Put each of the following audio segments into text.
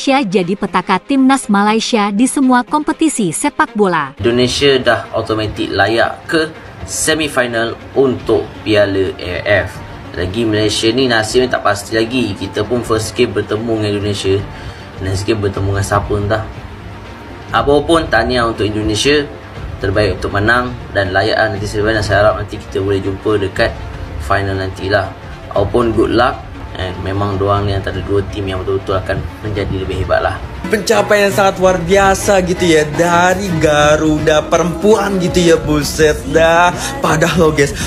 Indonesia jadi petaka timnas Malaysia di semua kompetisi sepak bola. Indonesia dah automatik layak ke semifinal untuk Piala AFF. Lagi Malaysia ni nasibnya tak pasti lagi. Kita pun first game bertemu dengan Indonesia, next game bertemu dengan siapa entah. Apapun, tahniah untuk Indonesia, terbaik untuk menang dan layak nanti sebenarnya. Saya harap nanti kita boleh jumpa dekat final nantilah. Apapun, good luck. Memang doang ni antara dua tim yang betul-betul akan menjadi lebih hebat lah. Pencapaian yang sangat luar biasa gitu ya, dari Garuda perempuan gitu ya, buset dah. Padahal guys,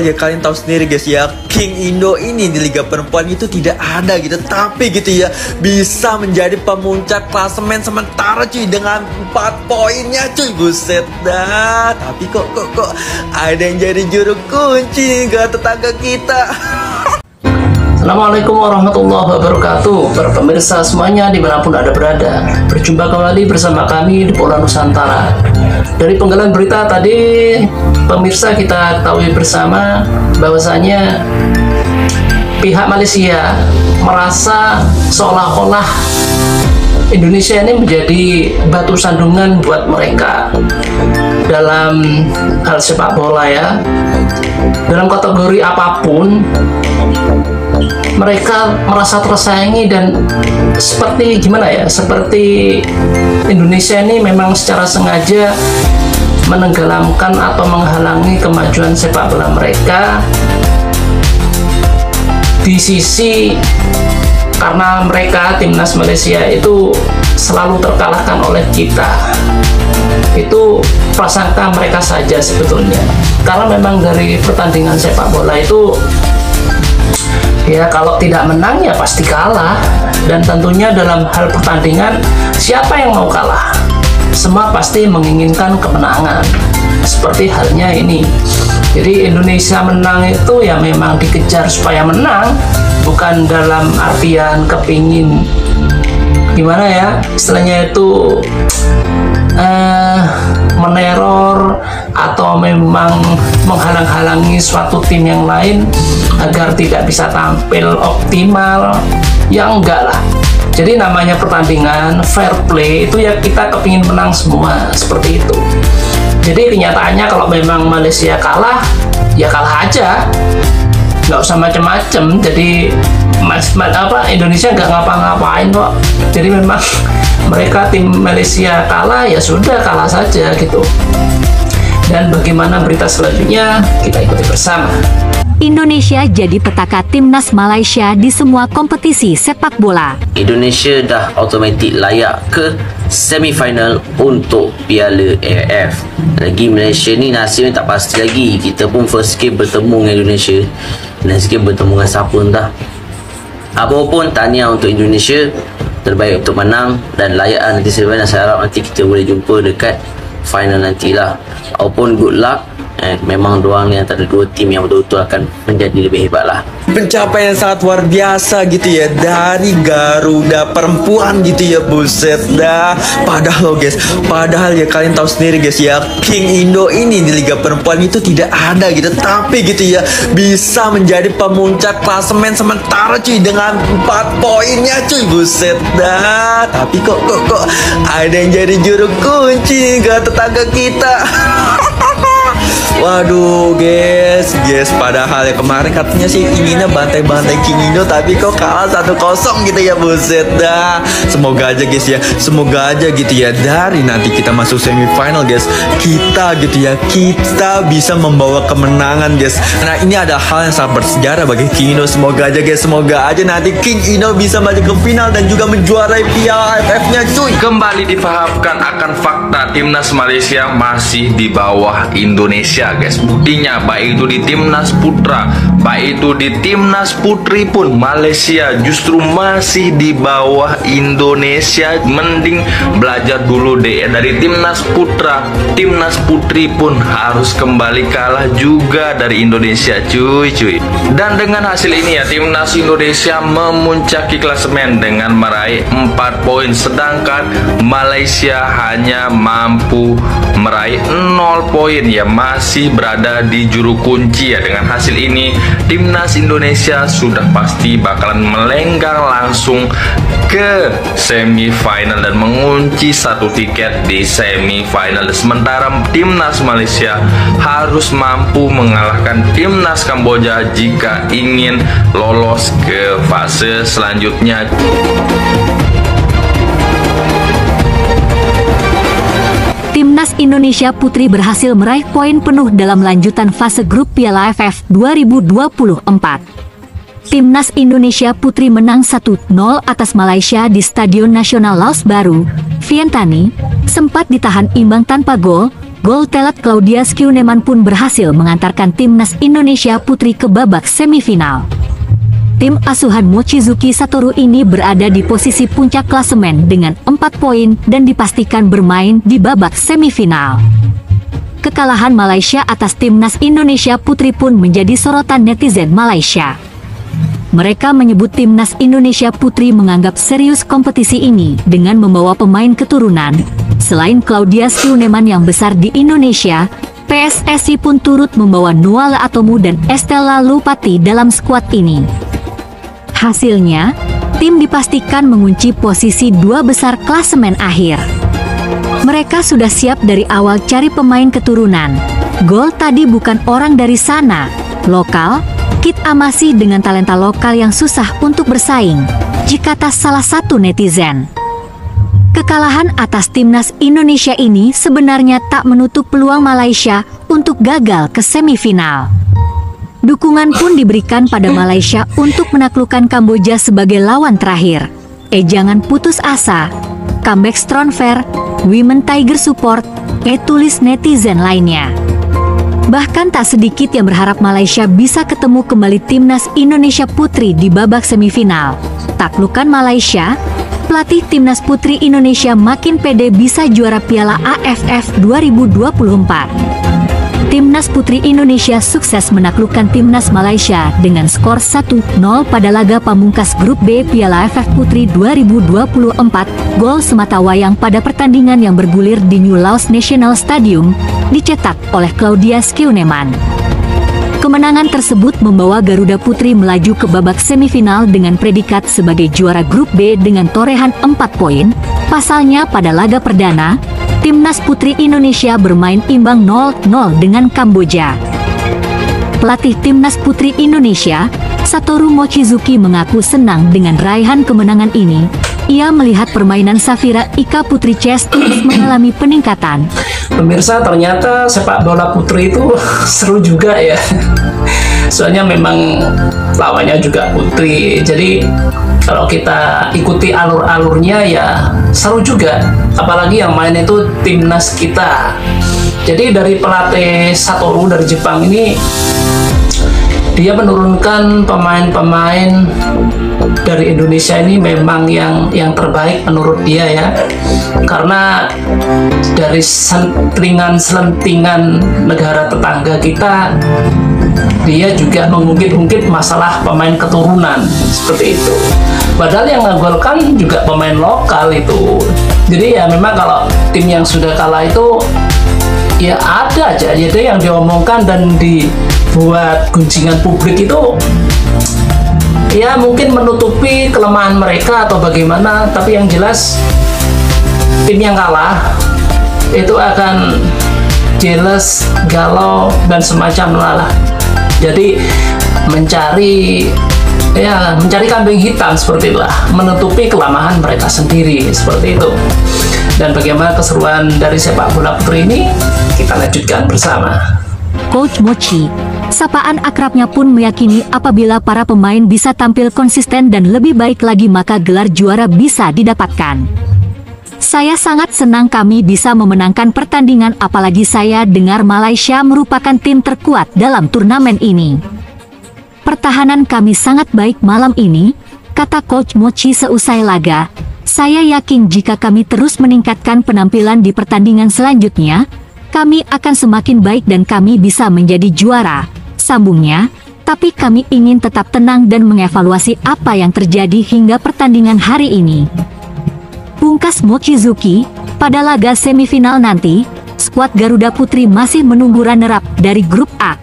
ya kalian tahu sendiri guys ya, King Indo ini di Liga Perempuan itu tidak ada gitu, tapi gitu ya bisa menjadi pemuncak klasemen sementara cuy dengan 4 poinnya cuy, buset dah. Tapi kok ada yang jadi juru kunci ke tetangga kita. Assalamualaikum warahmatullahi wabarakatuh. Para pemirsa semuanya dimanapun Anda berada, berjumpa kembali bersama kami di Bola Nusantara. Dari penggalan berita tadi, pemirsa, kita ketahui bersama bahwasanya pihak Malaysia merasa seolah-olah Indonesia ini menjadi batu sandungan buat mereka dalam hal sepak bola ya. Dalam kategori apapun mereka merasa tersaingi dan seperti gimana ya, seperti Indonesia ini memang secara sengaja menenggelamkan atau menghalangi kemajuan sepak bola mereka. Di sisi karena mereka timnas Malaysia itu selalu terkalahkan oleh kita, itu prasangka mereka saja sebetulnya, karena memang dari pertandingan sepak bola itu ya kalau tidak menang ya pasti kalah. Dan tentunya dalam hal pertandingan, siapa yang mau kalah? Semua pasti menginginkan kemenangan. Seperti halnya ini. Jadi Indonesia menang itu ya memang dikejar supaya menang, bukan dalam artian kepingin gimana ya istilahnya itu meneror atau memang menghalang-halangi suatu tim yang lain agar tidak bisa tampil optimal. Ya enggak lah. Jadi namanya pertandingan fair play itu ya kita kepingin menang semua, seperti itu. Jadi kenyataannya kalau memang Malaysia kalah, ya kalah aja, nggak usah macem-macem. Jadi Indonesia nggak ngapa-ngapain kok. Jadi memang mereka tim Malaysia kalah, ya sudah kalah saja gitu. Dan bagaimana berita selanjutnya kita ikuti bersama. Indonesia jadi petaka timnas Malaysia di semua kompetisi sepak bola. Indonesia dah automatik layak ke semifinal untuk Piala AFF. Lagi Malaysia ni nasibnya tak pasti lagi. Kita pun first game bertemu dengan Indonesia, next game bertemu dengan siapa entah. Apapun, tahniah untuk Indonesia, terbaik untuk menang dan layak nanti sebenarnya. Saya harap nanti kita boleh jumpa dekat final nantilah. Apapun, good luck. Memang doang ni antara dua tim yang betul-betul akan menjadi lebih hebat lah. Pencapaian yang sangat luar biasa gitu ya, dari Garuda perempuan gitu ya, buset dah. Padahal ya kalian tahu sendiri guys ya, King Indo ini di Liga Perempuan itu tidak ada gitu, tapi gitu ya bisa menjadi pemuncak klasemen sementara cuy dengan 4 poinnya cuy, buset dah. Tapi kok ada yang jadi juru kunci ke tetangga kita. Waduh guys, padahal ya kemarin katanya sih inginnya bantai-bantai King Indo, tapi kok kalah 1-0 gitu ya, buset dah. Semoga aja guys ya, gitu ya, dari nanti kita masuk semifinal guys, kita bisa membawa kemenangan guys. Nah ini adalah hal yang sangat bersejarah bagi King Indo. Semoga aja nanti King Indo bisa maju ke final dan juga menjuarai Piala AFF-nya cuy. Kembali dipahamkan akan fakta timnas Malaysia masih di bawah Indonesia guys. Buktinya baik itu di timnas putra, baik itu di timnas putri pun Malaysia justru masih di bawah Indonesia. Mending belajar dulu deh dari timnas putra. Timnas putri pun harus kembali kalah juga dari Indonesia cuy. Dan dengan hasil ini ya, timnas Indonesia memuncaki klasemen dengan meraih 4 poin, sedangkan Malaysia hanya mampu meraih 0 poin ya, masih masih berada di juru kunci ya. Dengan hasil ini timnas Indonesia sudah pasti bakalan melenggang langsung ke semifinal dan mengunci satu tiket di semifinal. Sementara timnas Malaysia harus mampu mengalahkan timnas Kamboja jika ingin lolos ke fase selanjutnya. Timnas Indonesia Putri berhasil meraih poin penuh dalam lanjutan fase grup Piala AFF 2024. Timnas Indonesia Putri menang 1-0 atas Malaysia di Stadion Nasional Laos Baru, Vientiane, sempat ditahan imbang tanpa gol. Gol telat Claudia Skiuneman pun berhasil mengantarkan Timnas Indonesia Putri ke babak semifinal. Tim asuhan Mochizuki Satoru ini berada di posisi puncak klasemen dengan 4 poin dan dipastikan bermain di babak semifinal. Kekalahan Malaysia atas Timnas Indonesia Putri pun menjadi sorotan netizen Malaysia. Mereka menyebut Timnas Indonesia Putri menganggap serius kompetisi ini dengan membawa pemain keturunan. Selain Claudia Skiuneman yang besar di Indonesia, PSSI pun turut membawa Nuala Atomu dan Estella Lupati dalam skuad ini. Hasilnya, tim dipastikan mengunci posisi 2 besar klasemen akhir. Mereka sudah siap dari awal cari pemain keturunan. Gol tadi bukan orang dari sana, lokal, Kit Amasi dengan talenta lokal yang susah untuk bersaing, jikata salah satu netizen. Kekalahan atas Timnas Indonesia ini sebenarnya tak menutup peluang Malaysia untuk gagal ke semifinal. Dukungan pun diberikan pada Malaysia untuk menaklukkan Kamboja sebagai lawan terakhir. Jangan putus asa, comeback strong fair, Women Tiger support, tulis netizen lainnya. Bahkan tak sedikit yang berharap Malaysia bisa ketemu kembali Timnas Indonesia Putri di babak semifinal. Taklukan Malaysia, pelatih Timnas Putri Indonesia makin pede bisa juara Piala AFF 2024. Timnas Putri Indonesia sukses menaklukkan Timnas Malaysia dengan skor 1-0 pada laga pamungkas Grup B Piala AFF Putri 2024. Gol sematawayang pada pertandingan yang bergulir di New Laos National Stadium dicetak oleh Claudia Skiuneman. Kemenangan tersebut membawa Garuda Putri melaju ke babak semifinal dengan predikat sebagai juara Grup B dengan torehan 4 poin. Pasalnya pada laga perdana, Timnas Putri Indonesia bermain imbang 0-0 dengan Kamboja. Pelatih Timnas Putri Indonesia, Satoru Mochizuki mengaku senang dengan raihan kemenangan ini. Ia melihat permainan Safira Ika Putri Chess terus mengalami peningkatan. Pemirsa, ternyata sepak bola putri itu seru juga ya. Soalnya memang lawannya juga putri. Jadi kalau kita ikuti alur-alurnya ya seru juga. Apalagi yang main itu timnas kita. Jadi dari pelatih Satoru dari Jepang ini, dia menurunkan pemain-pemain dari Indonesia ini memang yang terbaik menurut dia ya. Karena dari selentingan negara tetangga kita, dia juga mengungkit-ungkit masalah pemain keturunan seperti itu. Padahal yang ngegolkan juga pemain lokal itu. Jadi ya memang kalau tim yang sudah kalah itu ya ada aja yang diomongkan dan dibuat gunjingan publik itu ya mungkin menutupi kelemahan mereka atau bagaimana, tapi yang jelas tim yang kalah itu akan jealous, galau dan semacamnya lah. Jadi mencari kambing hitam seperti itulah, menutupi kelemahan mereka sendiri seperti itu. Dan bagaimana keseruan dari sepak bola putri ini kita lanjutkan bersama. Coach Mochi, sapaan akrabnya pun meyakini apabila para pemain bisa tampil konsisten dan lebih baik lagi maka gelar juara bisa didapatkan. Saya sangat senang kami bisa memenangkan pertandingan, apalagi saya dengar Malaysia merupakan tim terkuat dalam turnamen ini. Pertahanan kami sangat baik malam ini, kata Coach Mochi seusai laga. Saya yakin jika kami terus meningkatkan penampilan di pertandingan selanjutnya, kami akan semakin baik dan kami bisa menjadi juara, sambungnya. Tapi kami ingin tetap tenang dan mengevaluasi apa yang terjadi hingga pertandingan hari ini. Pungkas Mochizuki, pada laga semifinal nanti, skuad Garuda Putri masih menunggu runner-up dari Grup A.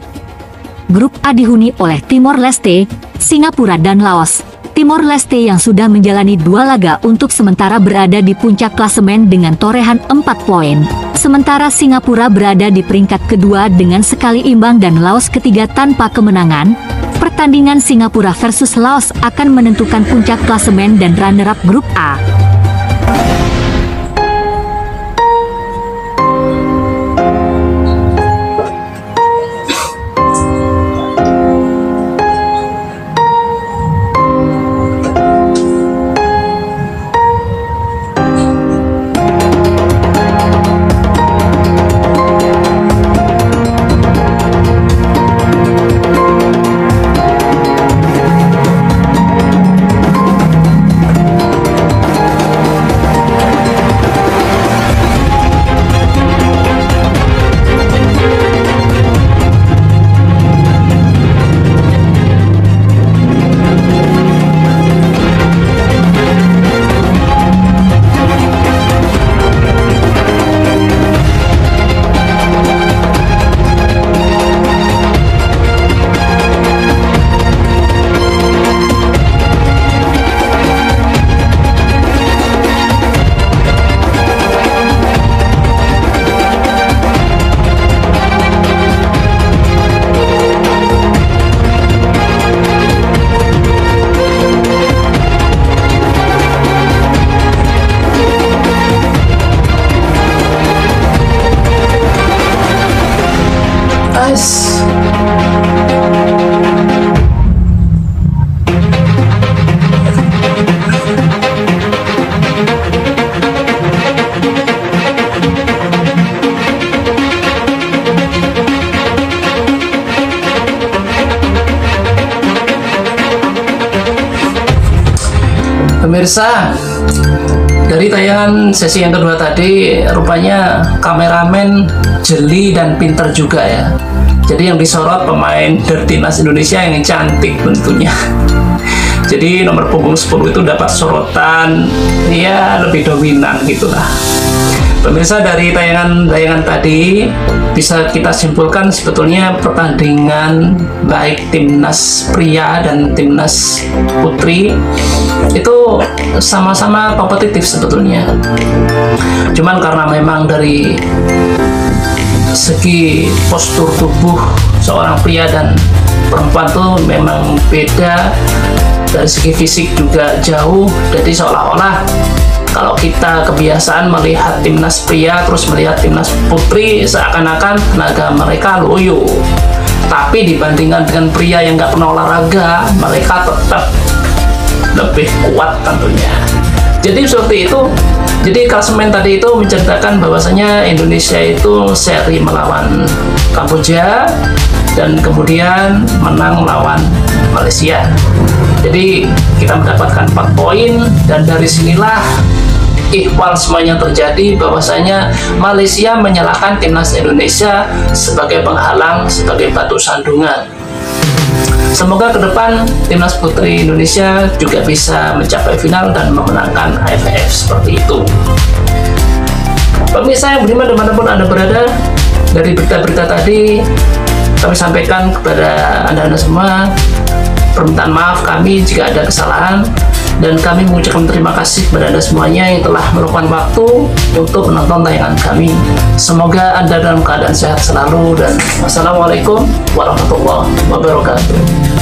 Grup A dihuni oleh Timor Leste, Singapura dan Laos. Timor Leste yang sudah menjalani 2 laga untuk sementara berada di puncak klasemen dengan torehan 4 poin. Sementara Singapura berada di peringkat kedua dengan sekali imbang dan Laos ketiga tanpa kemenangan. Pertandingan Singapura versus Laos akan menentukan puncak klasemen dan runner-up Grup A. Pemirsa, dari tayangan sesi yang kedua tadi, rupanya kameramen jeli dan pinter juga ya. Jadi yang disorot pemain dari timnas Indonesia yang cantik tentunya. Jadi nomor punggung 10 itu dapat sorotan ya lebih dominan gitulah. Pemirsa, dari tayangan tadi bisa kita simpulkan sebetulnya pertandingan baik timnas pria dan timnas putri itu sama-sama kompetitif sebetulnya. Cuman karena memang dari segi postur tubuh seorang pria dan perempuan tuh memang beda, dari segi fisik juga jauh, jadi seolah-olah kalau kita kebiasaan melihat timnas pria terus melihat timnas putri seakan-akan tenaga mereka loyo, tapi dibandingkan dengan pria yang nggak pernah olahraga mereka tetap lebih kuat tentunya. Jadi seperti itu. Jadi klasemen tadi itu menceritakan bahwasanya Indonesia itu seri melawan Kamboja dan kemudian menang melawan Malaysia. Jadi kita mendapatkan 4 poin dan dari sinilah ihwal semuanya terjadi, bahwasanya Malaysia menyalahkan timnas Indonesia sebagai penghalang, sebagai batu sandungan. Semoga ke depan timnas putri Indonesia juga bisa mencapai final dan memenangkan AFF seperti itu. Pemirsa yang beriman dimanapun Anda berada, dari berita-berita tadi kami sampaikan kepada Anda semua permintaan maaf kami jika ada kesalahan, dan kami mengucapkan terima kasih kepada Anda semuanya yang telah meluangkan waktu untuk menonton tayangan kami. Semoga Anda dalam keadaan sehat selalu, dan wassalamualaikum warahmatullahi wabarakatuh.